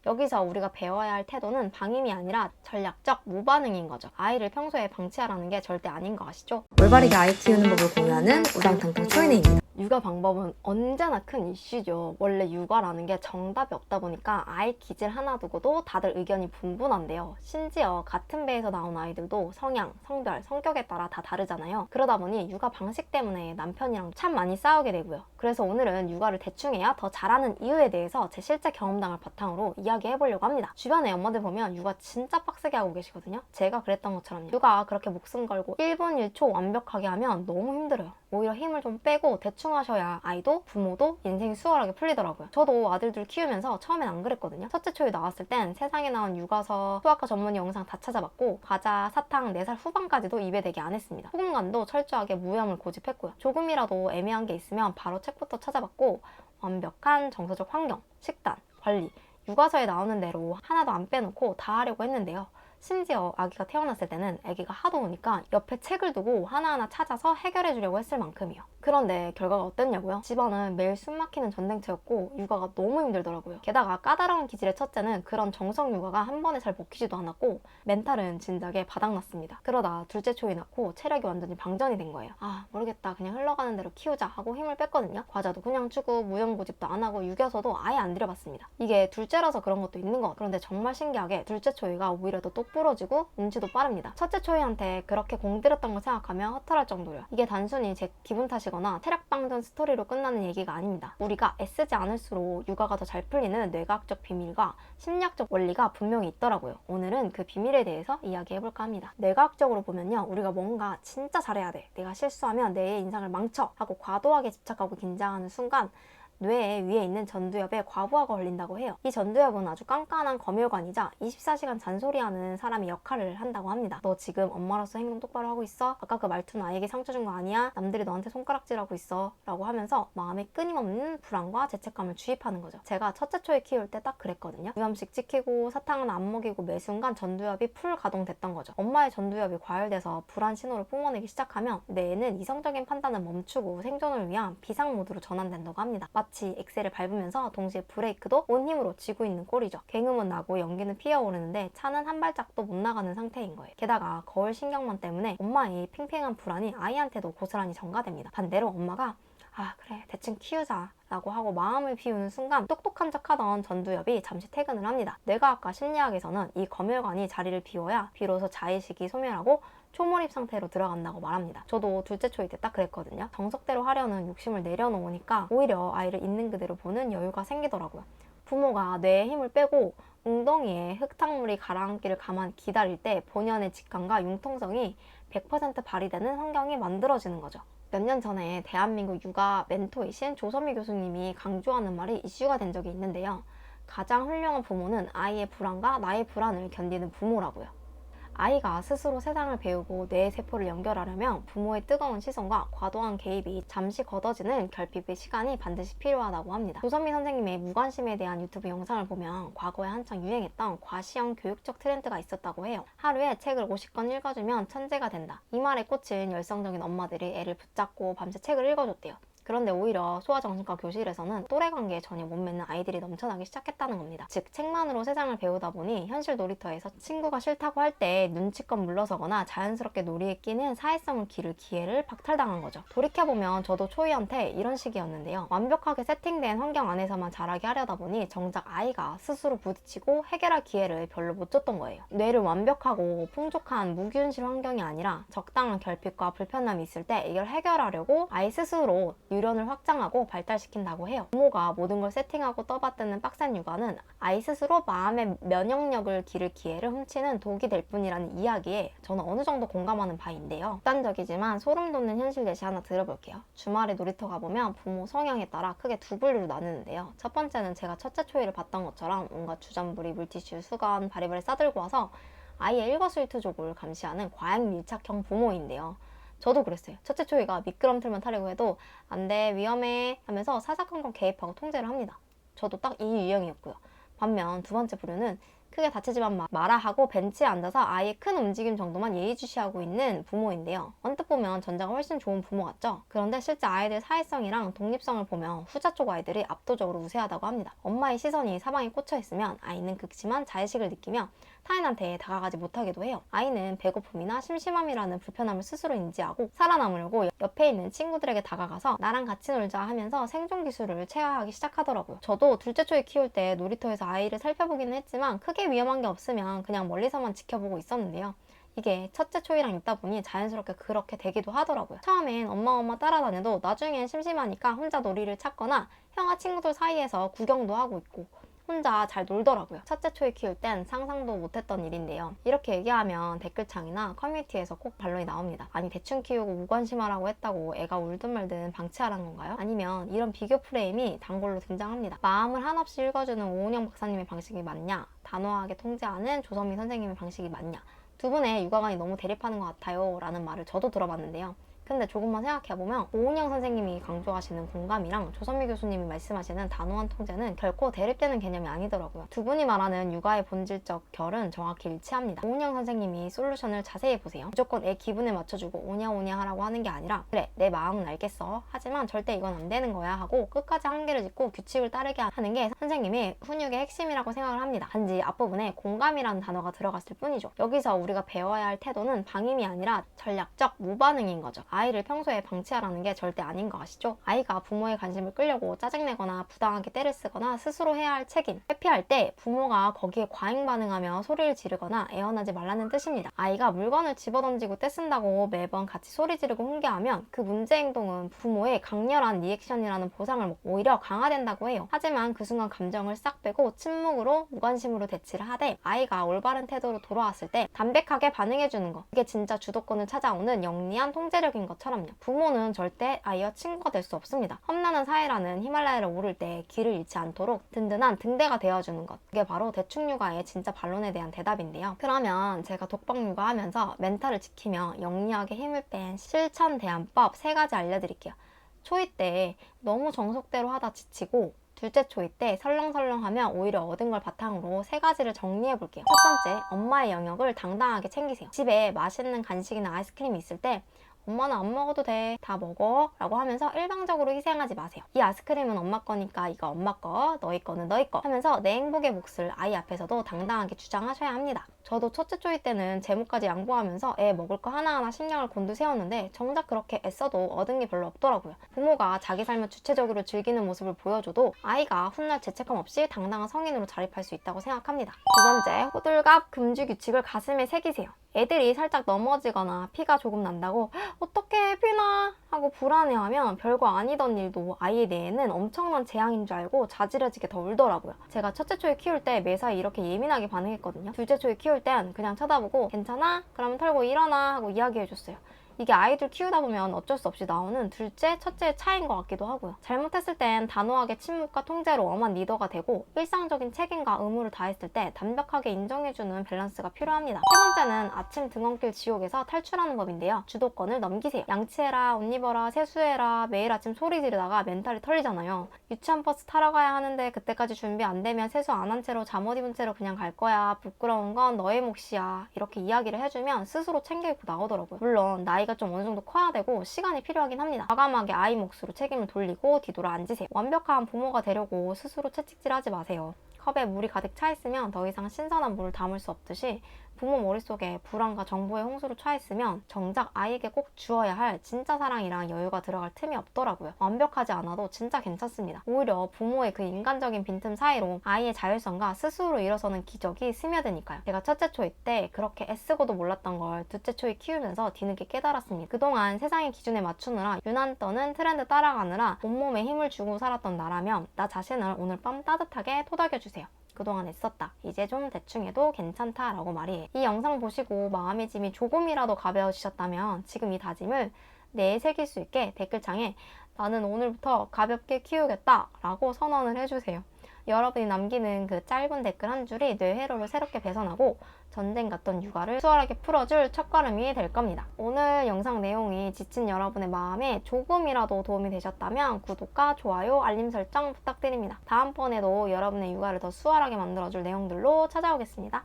여기서 우리가 배워야 할 태도는 방임이 아니라 전략적 무반응인 거죠. 아이를 평소에 방치하라는 게 절대 아닌 거 아시죠? 올바르게 아이 키우는 법을 공유하는 우당탕탕 초이네입니다. 육아 방법은 언제나 큰 이슈죠. 원래 육아라는 게 정답이 없다 보니까 아이 기질 하나 두고도 다들 의견이 분분한데요. 심지어 같은 배에서 나온 아이들도 성향, 성별, 성격에 따라 다 다르잖아요. 그러다 보니 육아 방식 때문에 남편이랑 참 많이 싸우게 되고요. 그래서 오늘은 육아를 대충 해야 더 잘하는 이유에 대해서 제 실제 경험담을 바탕으로 이야기해보려고 합니다. 주변에 엄마들 보면 육아 진짜 빡세게 하고 계시거든요. 제가 그랬던 것처럼요. 육아 그렇게 목숨 걸고 1분 1초 완벽하게 하면 너무 힘들어요. 오히려 힘을 좀 빼고 대충 하셔야 아이도 부모도 인생이 수월하게 풀리더라고요. 저도 아들들 키우면서 처음엔 안 그랬거든요. 첫째 초이 나왔을 땐 세상에 나온 육아서 수학과 전문 영상 다 찾아봤고 과자, 사탕 4살 후반까지도 입에 대게 안 했습니다. 소금간도 철저하게 무염을 고집했고요. 조금이라도 애매한 게 있으면 바로 책부터 찾아봤고 완벽한 정서적 환경, 식단, 관리, 육아서에 나오는 대로 하나도 안 빼놓고 다 하려고 했는데요. 심지어 아기가 태어났을 때는 아기가 하도 우니까 옆에 책을 두고 하나하나 찾아서 해결해 주려고 했을 만큼이요. 그런데 결과가 어땠냐고요? 집안은 매일 숨막히는 전쟁터였고 육아가 너무 힘들더라고요. 게다가 까다로운 기질의 첫째는 그런 정성 육아가 한 번에 잘 먹히지도 않았고 멘탈은 진작에 바닥났습니다. 그러다 둘째 초이 낳고 체력이 완전히 방전이 된 거예요. 아 모르겠다 그냥 흘러가는 대로 키우자 하고 힘을 뺐거든요. 과자도 그냥 주고 무염고집도 안 하고 육여서도 아예 안 들여봤습니다. 이게 둘째라서 그런 것도 있는 것 같아요. 그런데 정말 신기하게 둘째 초이가 오히려 더 똑부러지고 눈치도 빠릅니다. 첫째 초이한테 그렇게 공들였던 걸 생각하면 허탈할 정도예요. 이게 단순히 제 기분 탓이거나 체력방전 스토리로 끝나는 얘기가 아닙니다. 우리가 애쓰지 않을수록 육아가 더 잘 풀리는 뇌과학적 비밀과 심리학적 원리가 분명히 있더라고요. 오늘은 그 비밀에 대해서 이야기해볼까 합니다. 뇌과학적으로 보면요. 우리가 뭔가 진짜 잘해야 돼. 내가 실수하면 내 인상을 망쳐 하고 과도하게 집착하고 긴장하는 순간 뇌 위에 있는 전두엽에 과부하가 걸린다고 해요. 이 전두엽은 아주 깐깐한 검열관이자 24시간 잔소리하는 사람의 역할을 한다고 합니다. 너 지금 엄마로서 행동 똑바로 하고 있어? 아까 그 말투는 아이에게 상처 준 거 아니야? 남들이 너한테 손가락질하고 있어 라고 하면서 마음에 끊임없는 불안과 죄책감을 주입하는 거죠. 제가 첫째 초에 키울 때 딱 그랬거든요. 유염식 지키고 사탕은 안 먹이고 매 순간 전두엽이 풀 가동됐던 거죠. 엄마의 전두엽이 과열돼서 불안 신호를 뿜어내기 시작하면 뇌는 이성적인 판단을 멈추고 생존을 위한 비상 모드로 전환된다고 합니다. 마치 엑셀을 밟으면서 동시에 브레이크도 온 힘으로 쥐고 있는 꼴이죠. 굉음은 나고 연기는 피어오르는데 차는 한 발짝도 못 나가는 상태인 거예요. 게다가 거울 신경망 때문에 엄마의 팽팽한 불안이 아이한테도 고스란히 전가됩니다. 반대로 엄마가 아 그래 대충 키우자 라고 하고 마음을 비우는 순간 똑똑한 척 하던 전두엽이 잠시 퇴근을 합니다. 뇌과학과 심리학에서는 이 검열관이 자리를 비워야 비로소 자의식이 소멸하고 초몰입 상태로 들어간다고 말합니다. 저도 둘째 초이 때 딱 그랬거든요. 정석대로 하려는 욕심을 내려놓으니까 오히려 아이를 있는 그대로 보는 여유가 생기더라고요. 부모가 뇌에 힘을 빼고 웅덩이에 흙탕물이 가라앉기를 가만히 기다릴 때 본연의 직감과 융통성이 100% 발휘되는 환경이 만들어지는 거죠. 몇 년 전에 대한민국 육아 멘토이신 조선미 교수님이 강조하는 말이 이슈가 된 적이 있는데요. 가장 훌륭한 부모는 아이의 불안과 나의 불안을 견디는 부모라고요. 아이가 스스로 세상을 배우고 뇌의 세포를 연결하려면 부모의 뜨거운 시선과 과도한 개입이 잠시 걷어지는 결핍의 시간이 반드시 필요하다고 합니다. 조선미 선생님의 무관심에 대한 유튜브 영상을 보면 과거에 한창 유행했던 과시형 교육적 트렌드가 있었다고 해요. 하루에 책을 50권 읽어주면 천재가 된다. 이 말에 꽂힌 열성적인 엄마들이 애를 붙잡고 밤새 책을 읽어줬대요. 그런데 오히려 소아정신과 교실에서는 또래 관계에 전혀 못 맺는 아이들이 넘쳐나기 시작했다는 겁니다. 즉 책만으로 세상을 배우다 보니 현실 놀이터에서 친구가 싫다고 할 때 눈치껏 물러서거나 자연스럽게 놀이에 끼는 사회성을 기를 기회를 박탈당한 거죠. 돌이켜보면 저도 초이한테 이런 식이었는데요. 완벽하게 세팅된 환경 안에서만 자라게 하려다 보니 정작 아이가 스스로 부딪히고 해결할 기회를 별로 못 줬던 거예요. 뇌를 완벽하고 풍족한 무균실 환경이 아니라 적당한 결핍과 불편함이 있을 때 이걸 해결하려고 아이 스스로 유연을 확장하고 발달시킨다고 해요. 부모가 모든 걸 세팅하고 떠받드는 빡센 육아는 아이 스스로 마음의 면역력을 기를 기회를 훔치는 독이 될 뿐이라는 이야기에 저는 어느 정도 공감하는 바인데요. 극단적이지만 소름 돋는 현실 예시 하나 들어볼게요. 주말에 놀이터 가보면 부모 성향에 따라 크게 두 분류로 나누는데요. 첫 번째는 제가 첫째 초이를 봤던 것처럼 온갖 주전부리, 물티슈, 수건, 바리바리 싸들고 와서 아이의 일거수일투족을 감시하는 과잉 밀착형 부모인데요. 저도 그랬어요. 첫째 초이가 미끄럼틀만 타려고 해도 안 돼, 위험해 하면서 사사건건 개입하고 통제를 합니다. 저도 딱 이 유형이었고요. 반면 두 번째 부류는 크게 다치지만 마라 하고 벤치에 앉아서 아이의 큰 움직임 정도만 예의주시하고 있는 부모인데요. 언뜻 보면 전자가 훨씬 좋은 부모 같죠? 그런데 실제 아이들 사회성이랑 독립성을 보면 후자 쪽 아이들이 압도적으로 우세하다고 합니다. 엄마의 시선이 사방에 꽂혀 있으면 아이는 극심한 자의식을 느끼며 타인한테 다가가지 못하기도 해요. 아이는 배고픔이나 심심함이라는 불편함을 스스로 인지하고 살아남으려고 옆에 있는 친구들에게 다가가서 나랑 같이 놀자 하면서 생존 기술을 체화하기 시작하더라고요. 저도 둘째 초에 키울 때 놀이터에서 아이를 살펴보기는 했지만 크게 위험한 게 없으면 그냥 멀리서만 지켜보고 있었는데요. 이게 첫째 초이랑 있다 보니 자연스럽게 그렇게 되기도 하더라고요. 처음엔 엄마 따라다녀도 나중엔 심심하니까 혼자 놀이를 찾거나 형아 친구들 사이에서 구경도 하고 있고 혼자 잘 놀더라고요. 첫째 초에 키울 땐 상상도 못했던 일인데요. 이렇게 얘기하면 댓글창이나 커뮤니티에서 꼭 반론이 나옵니다. 아니 대충 키우고 무관심하라고 했다고 애가 울든 말든 방치하라는 건가요? 아니면 이런 비교 프레임이 단골로 등장합니다. 마음을 한없이 읽어주는 오은영 박사님의 방식이 맞냐? 단호하게 통제하는 조선미 선생님의 방식이 맞냐? 두 분의 육아관이 너무 대립하는 것 같아요 라는 말을 저도 들어봤는데요. 근데 조금만 생각해보면 오은영 선생님이 강조하시는 공감이랑 조선미 교수님이 말씀하시는 단호한 통제는 결코 대립되는 개념이 아니더라고요. 두 분이 말하는 육아의 본질적 결은 정확히 일치합니다. 오은영 선생님이 솔루션을 자세히 보세요. 무조건 애 기분에 맞춰주고 오냐오냐 하라고 하는 게 아니라 그래 내 마음은 알겠어 하지만 절대 이건 안 되는 거야 하고 끝까지 한계를 짓고 규칙을 따르게 하는 게 선생님의 훈육의 핵심이라고 생각을 합니다. 단지 앞부분에 공감이라는 단어가 들어갔을 뿐이죠. 여기서 우리가 배워야 할 태도는 방임이 아니라 전략적 무반응인 거죠. 아이를 평소에 방치하라는 게 절대 아닌 거 아시죠? 아이가 부모의 관심을 끌려고 짜증내거나 부당하게 때를 쓰거나 스스로 해야 할 책임, 회피할 때 부모가 거기에 과잉 반응하며 소리를 지르거나 애원하지 말라는 뜻입니다. 아이가 물건을 집어던지고 떼쓴다고 매번 같이 소리 지르고 훈계하면 그 문제 행동은 부모의 강렬한 리액션이라는 보상을 먹고 오히려 강화된다고 해요. 하지만 그 순간 감정을 싹 빼고 침묵으로 무관심으로 대치를 하되 아이가 올바른 태도로 돌아왔을 때 담백하게 반응해주는 거, 이게 진짜 주도권을 찾아오는 영리한 통제력인 것처럼요. 부모는 절대 아이와 친구가 될 수 없습니다. 험난한 사회라는 히말라야를 오를 때 길을 잃지 않도록 든든한 등대가 되어주는 것, 그게 바로 대충육아의 진짜 반론에 대한 대답인데요. 그러면 제가 독박육아 하면서 멘탈을 지키며 영리하게 힘을 뺀 실천 대안법 3가지 알려드릴게요. 초이 때 너무 정석대로 하다 지치고 둘째 초이 때 설렁설렁하면 오히려 얻은 걸 바탕으로 3가지를 정리해 볼게요. 첫 번째, 엄마의 영역을 당당하게 챙기세요. 집에 맛있는 간식이나 아이스크림이 있을 때 엄마는 안 먹어도 돼, 다 먹어 라고 하면서 일방적으로 희생하지 마세요. 이 아이스크림은 엄마 거니까 이거 엄마 거, 너희 거는 너희 거 하면서 내 행복의 몫을 아이 앞에서도 당당하게 주장하셔야 합니다. 저도 첫째 초이 때는 제목까지 양보하면서 애 먹을 거 하나하나 신경을 곤두세웠는데 정작 그렇게 애써도 얻은 게 별로 없더라고요. 부모가 자기 삶을 주체적으로 즐기는 모습을 보여줘도 아이가 훗날 죄책감 없이 당당한 성인으로 자립할 수 있다고 생각합니다. 두 번째, 호들갑 금주 규칙을 가슴에 새기세요. 애들이 살짝 넘어지거나 피가 조금 난다고 어떻게 피나 하고 불안해하면 별거 아니던 일도 아이의 뇌에는 엄청난 재앙인 줄 알고 자지러지게 더 울더라고요. 제가 첫째 초에 키울 때 매사에 이렇게 예민하게 반응했거든요. 둘째 초에 키울 땐 그냥 쳐다보고 괜찮아? 그러면 털고 일어나 하고 이야기해줬어요. 이게 아이들 키우다 보면 어쩔 수 없이 나오는 둘째, 첫째의 차이인 것 같기도 하고요. 잘못했을 땐 단호하게 침묵과 통제로 엄한 리더가 되고 일상적인 책임과 의무를 다했을 때 담백하게 인정해주는 밸런스가 필요합니다. 세 번째는 아침 등원길 지옥에서 탈출하는 법인데요. 주도권을 넘기세요. 양치해라, 옷 입어라, 세수해라 매일 아침 소리 지르다가 멘탈이 털리잖아요. 유치원 버스 타러 가야 하는데 그때까지 준비 안 되면 세수 안 한 채로 잠옷 입은 채로 그냥 갈 거야. 부끄러운 건 너의 몫이야. 이렇게 이야기를 해주면 스스로 챙겨 입고 나오더라고요. 물론 나이가 좀 어느 정도 커야 되고 시간이 필요하긴 합니다. 과감하게 아이 몫으로 책임을 돌리고 뒤돌아 앉으세요. 완벽한 부모가 되려고 스스로 채찍질하지 마세요. 컵에 물이 가득 차 있으면 더 이상 신선한 물을 담을 수 없듯이 부모 머릿속에 불안과 정보의 홍수로 차 있으면 정작 아이에게 꼭 주어야 할 진짜 사랑이랑 여유가 들어갈 틈이 없더라고요. 완벽하지 않아도 진짜 괜찮습니다. 오히려 부모의 그 인간적인 빈틈 사이로 아이의 자율성과 스스로 일어서는 기적이 스며드니까요. 제가 첫째 초이 때 그렇게 애쓰고도 몰랐던 걸 둘째 초이 키우면서 뒤늦게 깨달았습니다. 그동안 세상의 기준에 맞추느라 유난 떠는 트렌드 따라가느라 온몸에 힘을 주고 살았던 나라면 나 자신을 오늘 밤 따뜻하게 토닥여주세요. 그동안 애썼다. 이제 좀 대충 해도 괜찮다 라고 말이에요. 이 영상 보시고 마음의 짐이 조금이라도 가벼워지셨다면 지금 이 다짐을 뇌에 새길 수 있게 댓글창에 나는 오늘부터 가볍게 키우겠다 라고 선언을 해주세요. 여러분이 남기는 그 짧은 댓글 한 줄이 뇌 회로를 새롭게 배선하고 전쟁 같던 육아를 수월하게 풀어줄 첫걸음이 될 겁니다. 오늘 영상 내용이 지친 여러분의 마음에 조금이라도 도움이 되셨다면 구독과 좋아요, 알림 설정 부탁드립니다. 다음번에도 여러분의 육아를 더 수월하게 만들어줄 내용들로 찾아오겠습니다.